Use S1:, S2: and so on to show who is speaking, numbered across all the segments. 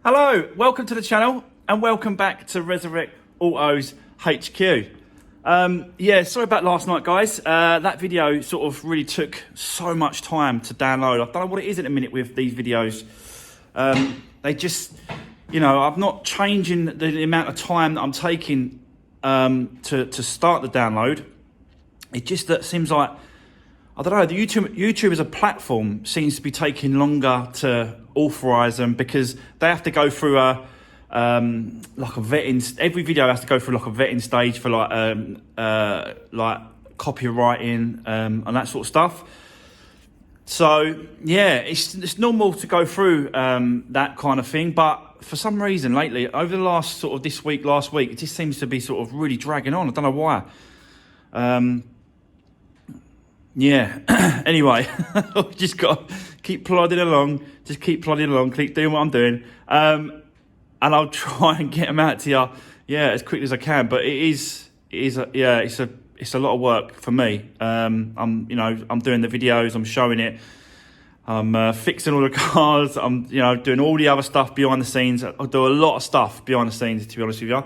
S1: Hello, welcome to the channel and welcome back to Resurrect Autos HQ. Yeah, sorry about last night, guys. That video sort of really took so much time to download. I don't know what it is at the minute with these videos. They just, you know, I'm not changing the amount of time that I'm taking to start the download. It just that seems like, I don't know, the YouTube as a platform seems to be taking longer to authorize them because they have to go through like a vetting. Every video has to go through like a vetting stage for like copywriting and that sort of stuff. So yeah, it's normal to go through that kind of thing, but for some reason lately, over the last sort of last week, it just seems to be sort of really dragging on. I don't know why. Yeah, anyway, I've just got to keep plodding along, keep doing what I'm doing. And I'll try and get them out to you, yeah, as quickly as I can. But it's a lot of work for me. I'm doing the videos, I'm showing it, I'm fixing all the cars, I'm, doing all the other stuff behind the scenes. I do a lot of stuff behind the scenes, to be honest with you.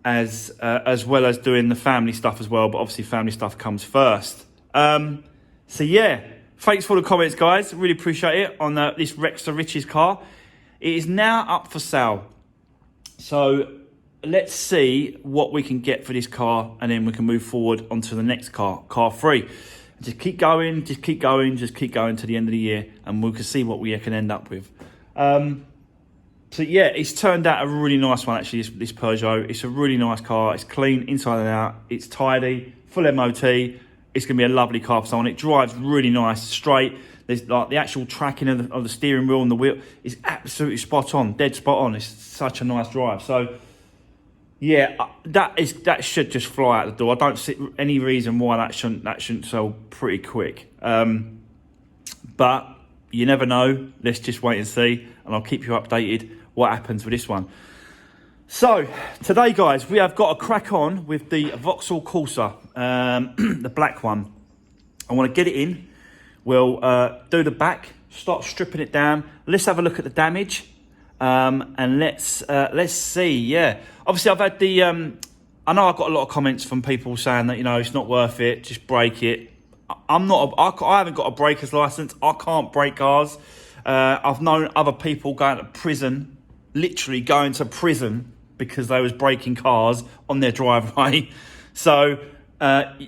S1: As well as doing the family stuff as well, but obviously family stuff comes first. So yeah, thanks for the comments, guys. Really appreciate it on this Rex to Riches car. It is now up for sale. So let's see what we can get for this car, and then we can move forward onto the next car 3. Just keep going to the end of the year, and we can see what we can end up with. So yeah, it's turned out a really nice one, actually, this Peugeot. It's a really nice car. It's clean inside and out. It's tidy, full MOT. It's going to be a lovely car for someone. It drives really nice, straight. There's like the actual tracking of the steering wheel and the wheel is absolutely spot on, dead spot on. It's such a nice drive. So yeah, that should just fly out the door. I don't see any reason why that shouldn't sell pretty quick. But you never know. Let's just wait and see, and I'll keep you updated what happens with this one. So today, guys, we have got a crack on with the Vauxhall Corsa, the black one. I want to get it in. We'll do the back, start stripping it down. Let's have a look at the damage, and let's see. Yeah, obviously I've had the. I know I've got a lot of comments from people saying that it's not worth it. Just break it. I'm not. I haven't got a breaker's license. I can't break cars. I've known other people going to prison, literally going to prison because they was breaking cars on their driveway. So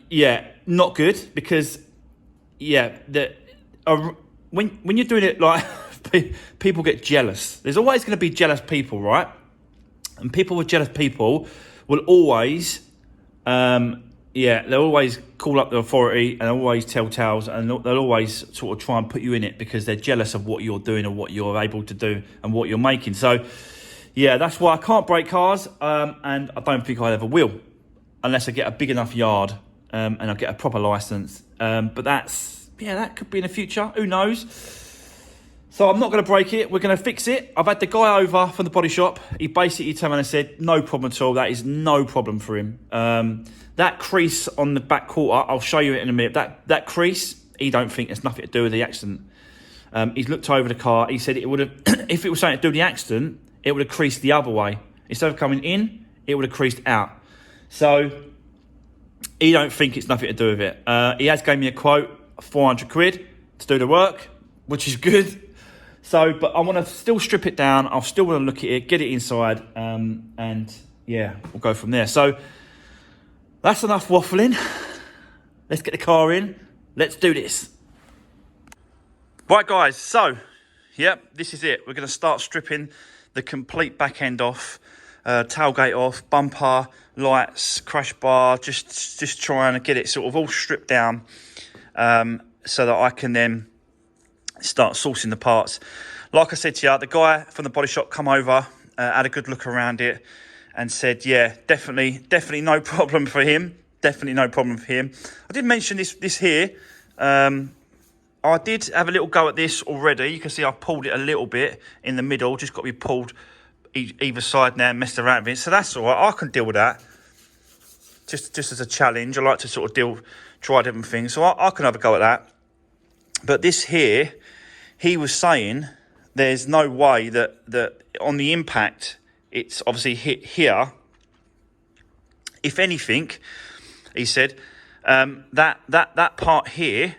S1: yeah, not good, because yeah, when you're doing it, like people get jealous. There's always going to be jealous people, right? And people with jealous people will always they'll always call up the authority and always tell tales, and they'll always sort of try and put you in it because they're jealous of what you're doing and what you're able to do and what you're making. So yeah, that's why I can't break cars, and I don't think I ever will unless I get a big enough yard and I get a proper license. But that could be in the future, who knows. So I'm not going to break it. We're going to fix it. I've had the guy over from the body shop. He basically turned around and said, no problem at all. That is no problem for him. That crease on the back quarter, I'll show you it in a minute. That crease, he don't think there's nothing to do with the accident. He's looked over the car. He said it would have, if it was something to do with the accident, it would have creased the other way. Instead of coming in, it would have creased out. So he don't think it's nothing to do with it. He has gave me a quote, 400 quid to do the work, which is good. So, but I want to still strip it down. I'll still want to look at it, get it inside, and yeah, we'll go from there. So that's enough waffling. Let's get the car in. Let's do this. Right, guys. So, yep, this is it. We're going to start stripping the complete back end off, tailgate off, bumper, lights, crash bar. Just trying to get it sort of all stripped down, so that I can then start sourcing the parts. Like I said to you, the guy from the body shop come over, had a good look around it, and said, yeah, definitely no problem for him. Definitely no problem for him. I did mention this here. I did have a little go at this already. You can see I've pulled it a little bit in the middle. Just got to be pulled either side now and messed around with it. So that's all right. I can deal with that. Just as a challenge. I like to sort of try different things. So I can have a go at that. But this here, he was saying there's no way that on the impact, it's obviously hit here. If anything, he said, that part here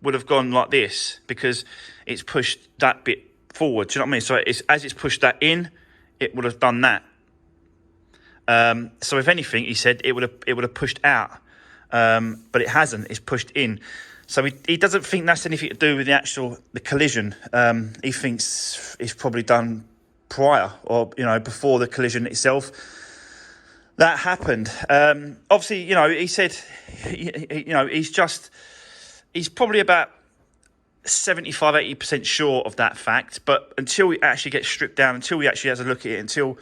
S1: would have gone like this because it's pushed that bit forward. Do you know what I mean? So as it's pushed that in, it would have done that. So if anything, he said it would have pushed out, but it hasn't. It's pushed in. So he doesn't think that's anything to do with the collision. He thinks it's probably done prior or before the collision itself that happened. Obviously, he said, he's probably about 75-80% sure of that fact, but until he actually gets stripped down, until he actually has a look at it, until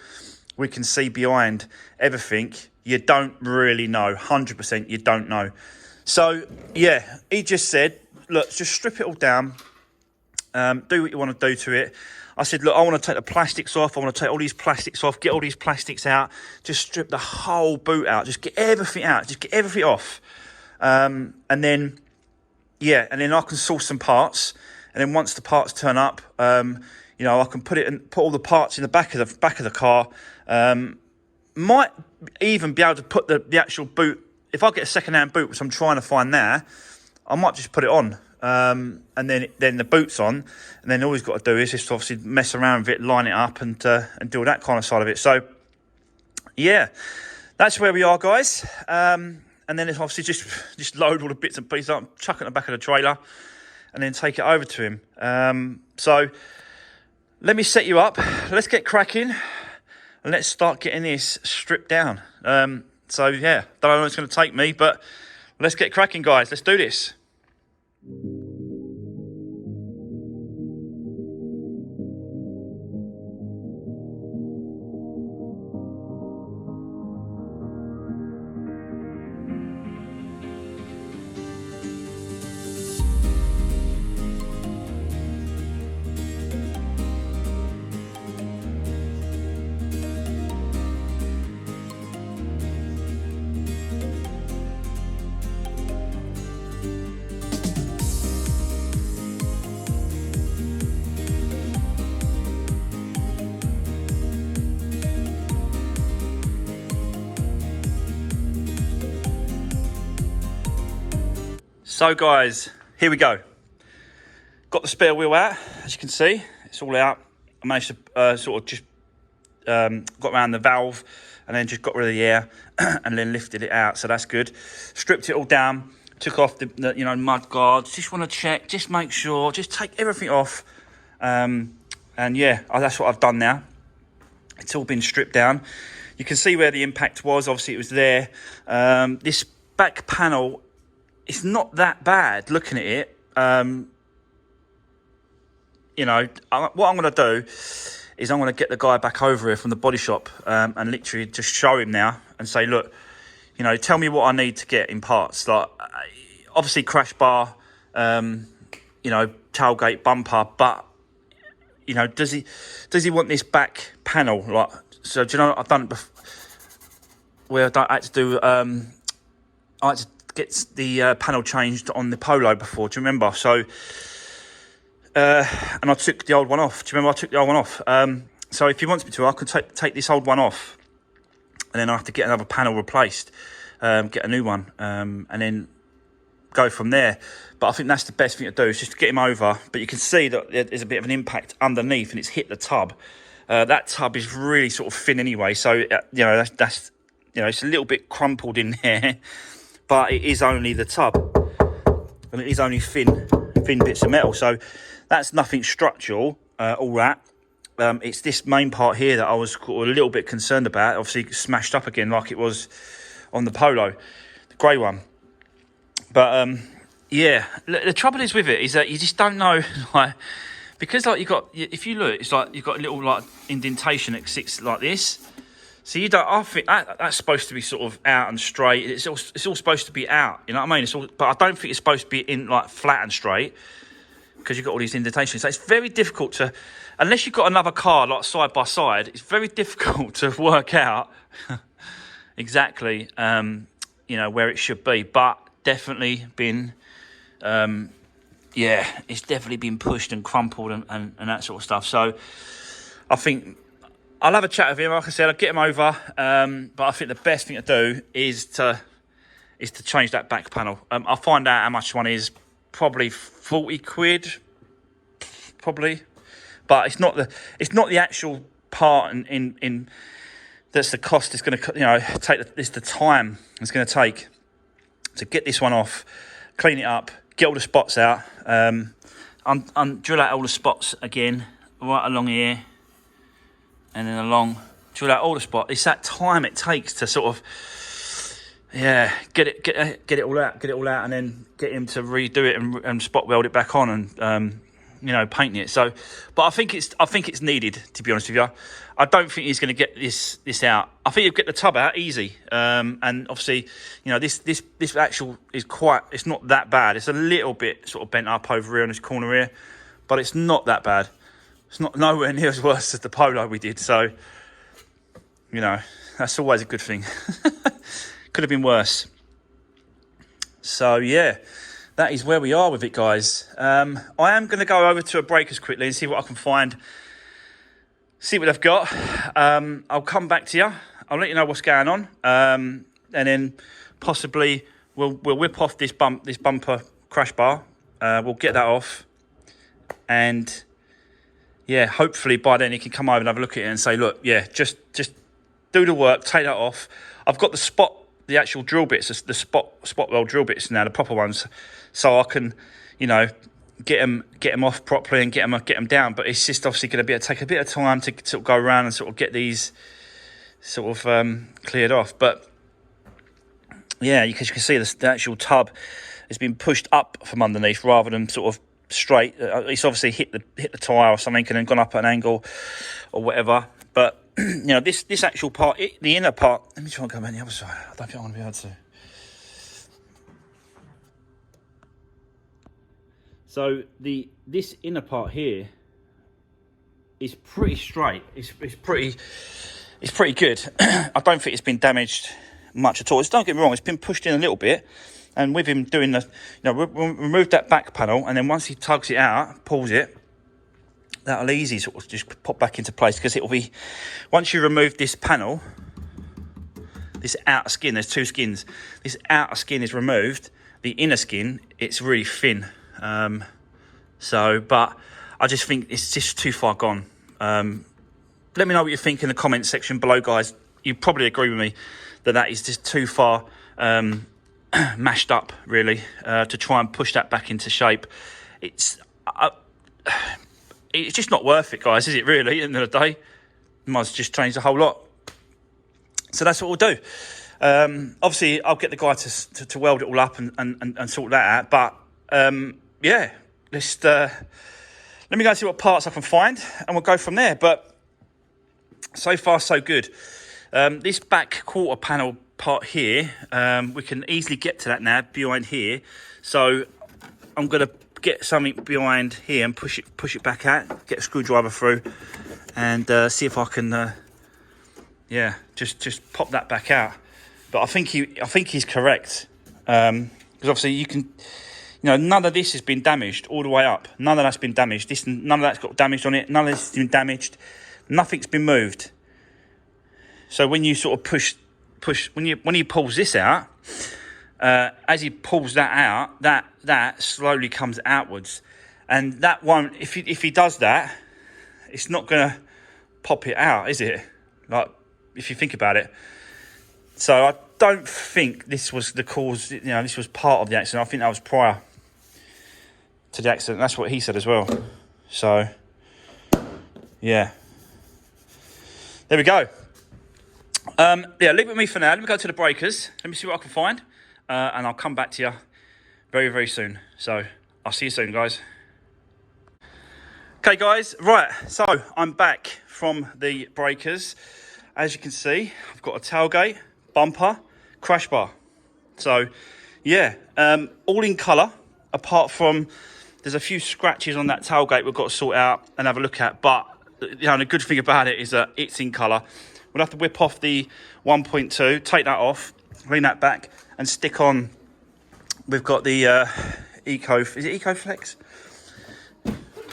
S1: we can see behind everything, you don't really know. 100% you don't know. So yeah, he just said, look, just strip it all down, do what you want to do to it. I said, look, I want to take the plastics off, I want to take all these plastics off, get all these plastics out, just strip the whole boot out, just get everything out, just get everything off, and then I can source some parts, and then once the parts turn up, I can put all the parts in the back of the car. Might even be able to put the actual boot. If I get a second-hand boot, which I'm trying to find there, I might just put it on, and then the boot's on, and then all he's got to do is just obviously mess around with it, line it up, and do all that kind of side of it. So yeah, that's where we are, guys. And then it's obviously just load all the bits and pieces up, chuck it in the back of the trailer, and then take it over to him. So let me set you up. Let's get cracking, and let's start getting this stripped down. So yeah, don't know how long it's going to take me, but let's get cracking, guys. Let's do this. So guys, here we go. Got the spare wheel out, as you can see, it's all out. I managed to sort of just got around the valve and then just got rid of the air and then lifted it out, so that's good. Stripped it all down, took off the mud guards. Just want to check, just make sure, just take everything off. And yeah, that's what I've done now. It's all been stripped down. You can see where the impact was. Obviously it was there. This back panel, it's not that bad looking at it. What I'm going to do is I'm going to get the guy back over here from the body shop and literally just show him now and say, look, tell me what I need to get in parts. Like, obviously crash bar, tailgate, bumper, but, does he want this back panel? Like, so do you know, I've done it before where I had to do, I had to get the panel changed on the Polo before, do you remember? So, and I took the old one off. Do you remember I took the old one off? So if he wants me to, I could take this old one off, and then I have to get another panel replaced, get a new one, and then go from there. But I think that's the best thing to do, is just to get him over. But you can see that there's a bit of an impact underneath, and it's hit the tub. That tub is really sort of thin anyway, so that's it's a little bit crumpled in there. But it is only the tub, and it is only thin bits of metal, so that's nothing structural, all that. It's this main part here that I was a little bit concerned about. Obviously smashed up again like it was on the Polo, the grey one. But yeah, the trouble is with it is that you just don't know, like, because like if you look, it's like you've got a little like indentation that sits like this. So you don't. I think that's supposed to be sort of out and straight. It's all supposed to be out. You know what I mean? But I don't think it's supposed to be in like flat and straight, because you've got all these indentations. So it's very difficult to, unless you've got another car like side by side, it's very difficult to work out exactly where it should be. But definitely been yeah, it's definitely been pushed and crumpled and that sort of stuff. So I think I'll have a chat with him. Like I said, I'll get him over. But I think the best thing to do is to change that back panel. I'll find out how much one is. Probably 40 quid, probably. But it's not the actual part in that's the cost. It's going to it's the time it's going to take to get this one off, clean it up, get all the spots out, drill out all the spots again, right along here, and then along, drill out all the spots. It's that time it takes to sort of, get it all out, and then get him to redo it and spot weld it back on and paint it. So, but I think it's needed, to be honest with you. I don't think he's going to get this out. I think he'll get the tub out easy. And obviously, this actual is it's not that bad. It's a little bit sort of bent up over here on this corner here, but it's not that bad. It's not nowhere near as worse as the Polo we did. So, that's always a good thing. Could have been worse. So yeah, that is where we are with it, guys. I am going to go over to a breakers quickly and see what I can find. See what they've got. I'll come back to you. I'll let you know what's going on. And then possibly we'll whip off this bumper crash bar. We'll get that off. And yeah, hopefully by then he can come over and have a look at it and say, look, yeah, just do the work, take that off. I've got the actual drill bits, the spot weld drill bits now, the proper ones, so I can, get them off properly and get them down. But it's just obviously going to take a bit of time to sort of go around and sort of get these sort of cleared off. But yeah, because you can see the actual tub has been pushed up from underneath rather than sort of straight. It's obviously hit the tyre or something and then gone up at an angle or whatever. But this actual part, the inner part. Let me try and go around the other side. I don't think I'm going to be able to. So this inner part here is pretty straight. It's pretty good. I don't think it's been damaged much at all. Don't get me wrong. It's been pushed in a little bit, and with him doing we'll remove that back panel, and then once he tugs it out, pulls it, that'll easy sort of just pop back into place, because it'll be, once you remove this panel, this outer skin, there's two skins, this outer skin is removed, the inner skin, it's really thin. But I just think it's just too far gone. Let me know what you think in the comments section below, guys. You probably agree with me that is just too far mashed up, really, to try and push that back into shape. It's just not worth it, guys, is it, really? At the end of the day, you might as well just change the whole lot. So that's what we'll do. Obviously, I'll get the guy to weld it all up and sort that out. But yeah, let me go and see what parts I can find, and we'll go from there. But so far, so good. This back quarter panel part here, we can easily get to that now behind here. So I'm going to get something behind here and push it back out, get a screwdriver through, and see if I can just pop that back out. But I think he's correct, because obviously you can, none of this has been damaged all the way up. None of that's been damaged. None of that's got damaged on it. None of this has been damaged. Nothing's been moved. So when you sort of push when he pulls this out, as he pulls that out, that slowly comes outwards, and that won't. If he does that, it's not gonna pop it out, is it? Like, if you think about it. So I don't think this was the cause. This was part of the accident. I think that was prior to the accident. That's what he said as well. So yeah, there we go. Leave it with me for now. Let me go to the breakers. Let me see what I can find. And I'll come back to you very, very soon. So I'll see you soon, guys. Okay, guys. Right. So I'm back from the breakers. As you can see, I've got a tailgate, bumper, crash bar. So, yeah, all in colour, apart from there's a few scratches on that tailgate we've got to sort out and have a look at. But, the good thing about it is that it's in colour. We'll have to whip off the 1.2, take that off, lean that back, and stick on. We've got the Is it EcoFlex?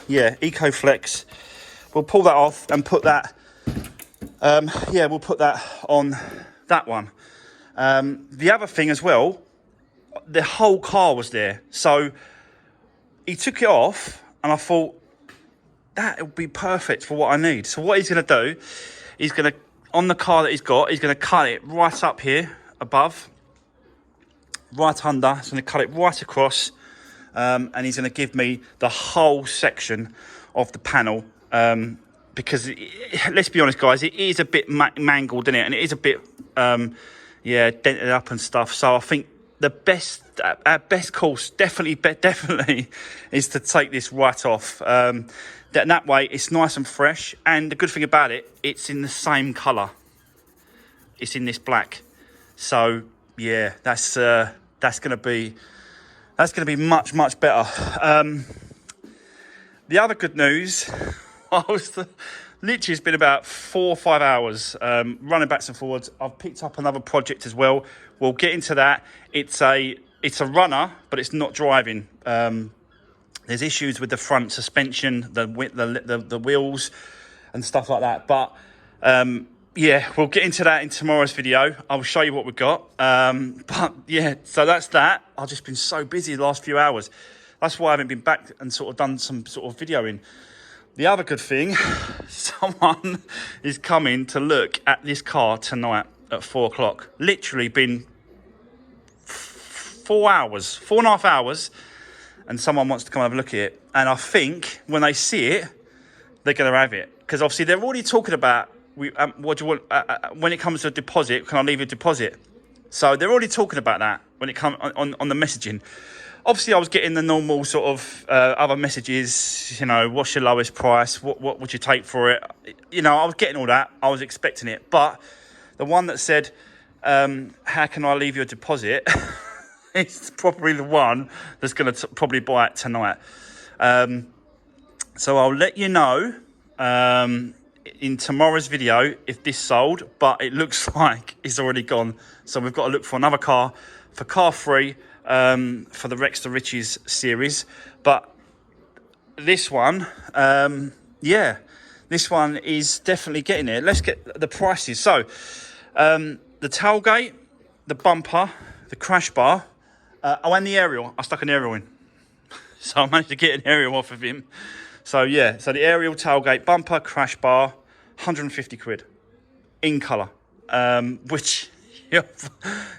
S1: Yeah, EcoFlex. We'll pull that off and put that, yeah, we'll put that on that one. The other thing as well, the whole car was there. So he took it off and I thought, that would be perfect for what I need. So what he's going to do, he's going to, on the car that he's got, he's going to cut it right up here above, right under. He's going to cut it right across, and he's going to give me the whole section of the panel, because let's be honest, guys, it is a bit mangled, isn't it? And it is a bit, yeah, dented up and stuff. So I think the best, our best course, definitely, is to take this right off. That way, it's nice and fresh. And the good thing about it, it's in the same colour. It's in this black. So yeah, that's gonna be much better. The other good news, literally it's been about 4 or 5 hours running backwards and forwards. I've picked up another project as well. We'll get into that. It's a runner, but it's not driving. There's issues with the front suspension, the wheels and stuff like that. But yeah, we'll get into that in tomorrow's video. I'll show you what we've got. But yeah, so that's that. I've just been so busy the last few hours. That's why I haven't been back and sort of done some sort of videoing. The other good thing, someone is coming to look at this car tonight at 4 o'clock. Literally been 4.5 hours, and someone wants to come and have a look at it. And I think when they see it, they're going to have it. Because obviously they're already talking about, what do you want, when it comes to a deposit, can I leave a deposit? So they're already talking about that when it comes on the messaging. Obviously, I was getting the normal sort of other messages, you know, what's your lowest price? What would you take for it? You know, I was getting all that. I was expecting it. But the one that said, how can I leave your deposit? It's probably the one that's going to probably buy it tonight. So I'll let you know in tomorrow's video if this sold. But it looks like it's already gone. So we've got to look for another car for car free. For the Rex to Riches series, but this one, yeah, this one is definitely getting it. Let's get the prices. So, the tailgate, the bumper, the crash bar, and the aerial. I stuck an aerial in, so I managed to get an aerial off of him. So yeah, so the aerial, tailgate, bumper, crash bar, 150 quid in colour, which you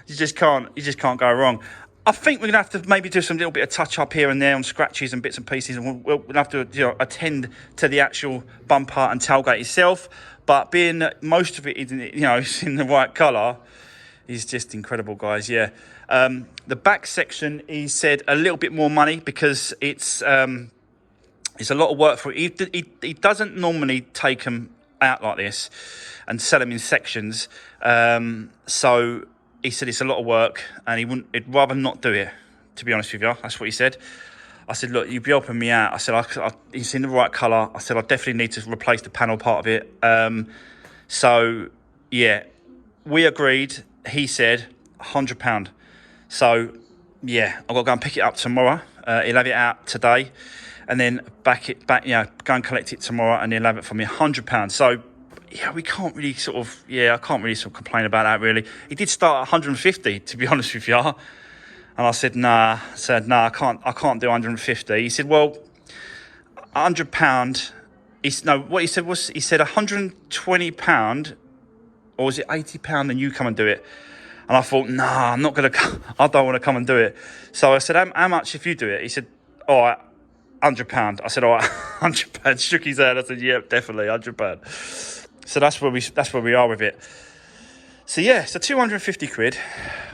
S1: just can't go wrong. I think we're going to have to maybe do some little bit of touch up here and there on scratches and bits and pieces, and we'll have to, you know, attend to the actual bumper and tailgate itself. But being that most of it is, you know, it's in the right colour, is just incredible, guys. Yeah, the back section, he said a little bit more money because it's a lot of work for it. He doesn't normally take them out like this and sell them in sections. So he said it's a lot of work and he'd rather not do it, to be honest with you. That's what he said. I said, look, you'd be helping me out. I said, it's in the right colour. I said, I definitely need to replace the panel part of it. So, yeah, we agreed. He said £100. So, yeah, I've got to go and pick it up tomorrow. He'll have it out today. And then go and collect it tomorrow and he'll have it for me £100. So, yeah, we can't really sort of, I can't really sort of complain about that, really. He did start at 150, to be honest with you. And I said, nah, I can't do 150. He said, well, £100. What he said was, he said £120, or was it £80, and you come and do it. And I thought, nah, I'm not going to, I don't want to come and do it. So I said, how much if you do it? He said, all right, £100. I said, all right, £100. Shook his head. I said, yeah, definitely, £100. So that's where we are with it. So yeah, so 250 quid.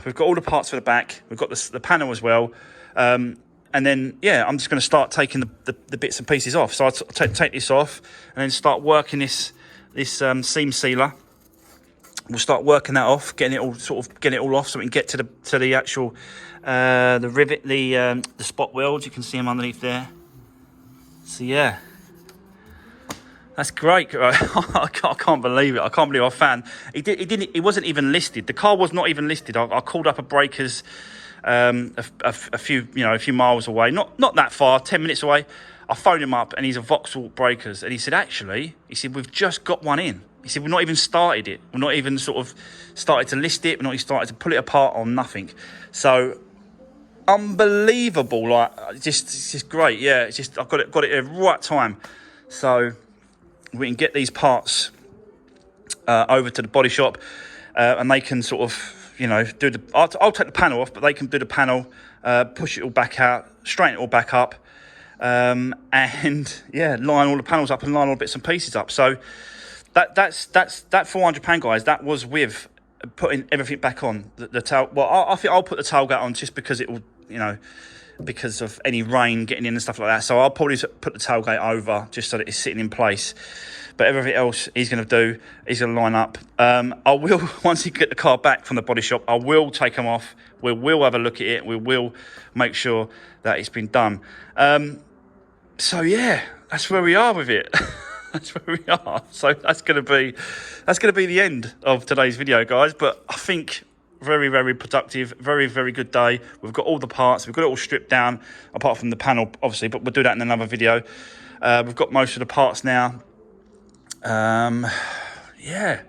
S1: We've got all the parts for the back. We've got the panel as well. And then, yeah, I'm just going to start taking the bits and pieces off. So I'll take this off and then start working this seam sealer. We'll start working that off, getting it all off so we can get to the actual the rivet, the spot welds. You can see them underneath there. So yeah. That's great. I can't believe it. I can't believe I found. It wasn't even listed. The car was not even listed. I called up a breakers a few miles away, not that far, 10 minutes away. I phoned him up, and he's a Vauxhall Breakers, and he said, actually, we've just got one in. He said, we've not even started it. We're not even sort of started to list it. We're not even started to pull it apart or nothing. So unbelievable, like it's just great. Yeah, it's just I've got it at the right time, so we can get these parts over to the body shop, and they can sort of, you know, do the. I'll take the panel off, but they can do the panel, push it all back out, straighten it all back up, and yeah, line all the panels up and line all the bits and pieces up. So that's that £400, guys. That was with putting everything back on the tail. Well, I think I'll put the tailgate on just because it will, you know, because of any rain getting in and stuff like that. So I'll probably put the tailgate over just so that it's sitting in place. But everything else he's going to do, he's going to line up. I will, once he get the car back from the body shop, I will take them off. We will have a look at it. We will make sure that it's been done. So yeah, that's where we are with it. That's where we are. So that's going to be the end of today's video, guys. But I think very, very productive, very, very good day. We've got all the parts. We've got it all stripped down, apart from the panel, obviously, but we'll do that in another video. We've got most of the parts now. Yeah,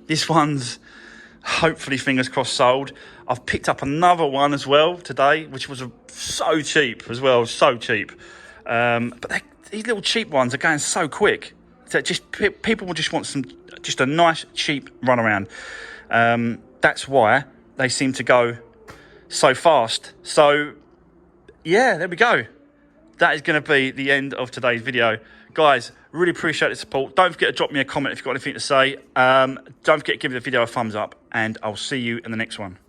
S1: this one's hopefully, fingers crossed, sold. I've picked up another one as well today, which was so cheap as well, so cheap. But these little cheap ones are going so quick. So just people will just want just a nice cheap runaround. That's why they seem to go so fast. So yeah, there we go. That is going to be the end of today's video, guys. Really appreciate the support. Don't forget to drop me a comment if you've got anything to say. Don't forget to give the video a thumbs up, and I'll see you in the next one.